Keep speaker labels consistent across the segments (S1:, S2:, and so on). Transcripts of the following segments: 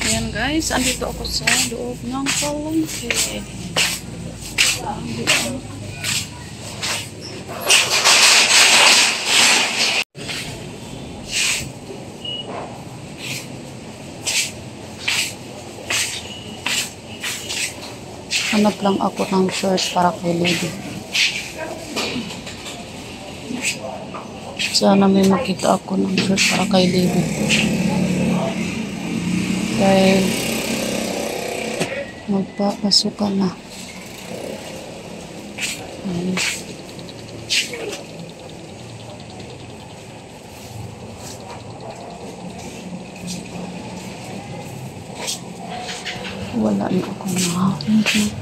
S1: Ayan guys, andito ako sa loob ng palengke. Hanap lang ako ng shirt para kay Lady. Sana may makita ako ng shirt para kay Lady. Dahil magpapasukan na. Wala na ako nakakita.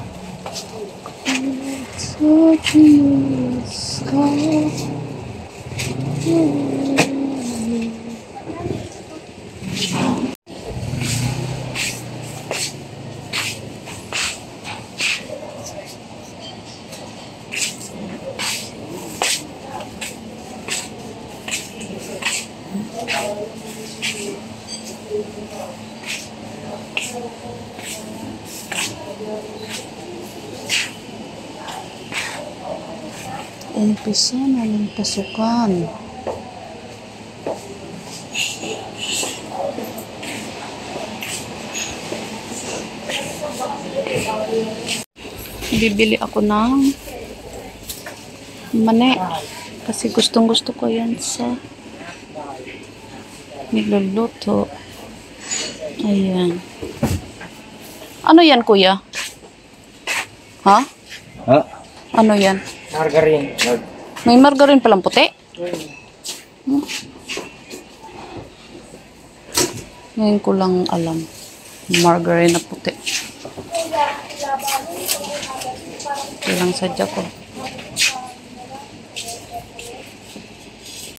S1: Umpisa na ng pasukan. Bibili ako ng mani kasi gustong-gusto ko yan sa niluluto. Ayan. Ano yan, kuya? Ha?
S2: Ha?
S1: Ano yan?
S2: Margarine.
S1: May margarine palang puti? Ngayon ko lang alam. Margarine na puti. Ilang sadya ko.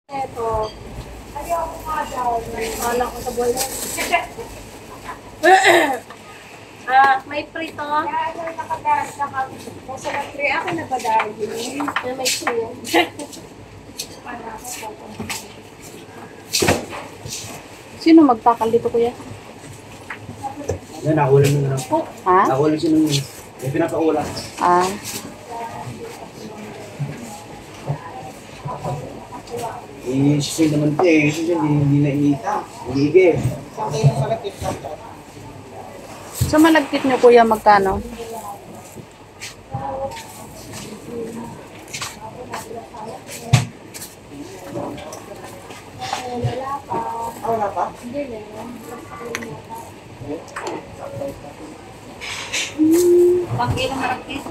S3: Ito. Ayaw ko nga daw. Wala ko sa buhay. May prito. Nasa nag-free ako na ba dahil na may suyo.
S1: Sino magtakal dito, kuya?
S2: Yan, nakulang nyo na lang.
S1: Ha?
S2: Nakulang siya nung may pinapaulang.
S1: Ah.
S2: Susunod naman ito eh. Susunod, hindi na inita. Hindi ige.
S1: Sa malagkit niyo, kuya, magkano?
S2: Wala pa?
S3: Hindi na. Pag-ilang maragkit.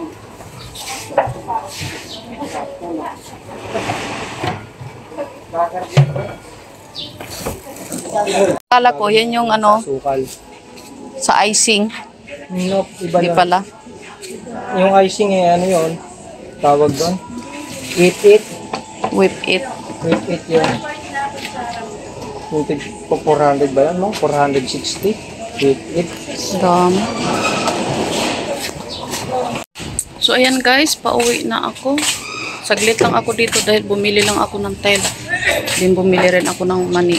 S1: Kala ko, yan yung ano,
S2: Sukal.
S1: sa icing.
S2: Nope, iba
S1: Hindi
S2: na.
S1: pala.
S2: Yung icing eh, ano yun? Tawag doon? Eat it.
S1: Whip it.
S2: Eat it yun. Yung po 400 ba yan? No? 460. Eat it.
S1: Dami. So, ayan guys, pauwi na ako. Saglit lang ako dito dahil bumili lang ako ng tel. Din bumili rin ako ng mani.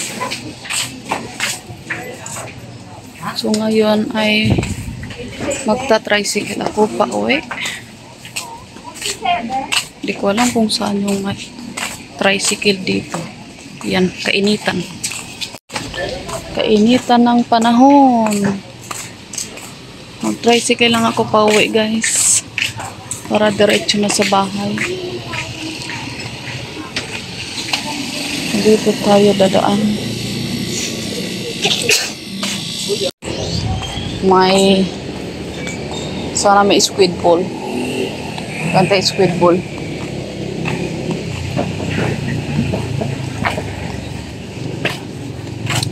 S1: So, ngayon ay magta-tricycle ako pauwi. Hindi ko alam kung saan yung tricycle dito. Yan, kainitan. Kainitan ng panahon. Mag-tricycle lang ako pauwi, guys. Para diretso na sa bahay. Dito tayo dadaan. Sana may squid ball. Kanta squid ball.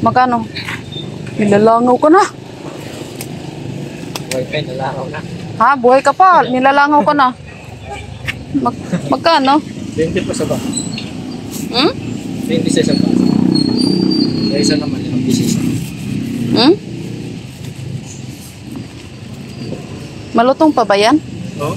S1: Magkano? Nilalangaw ko na.
S2: Wi-Fi, nalangaw na.
S1: Ha? Buhay ka pa. Nilalangaw ka na. Magkano?
S2: 20 pa sa ba?
S1: Hmm?
S2: 20 sa isang ba? Sa isa naman, yung bisisa.
S1: Hmm? Malutong pa ba yan?
S2: Oo.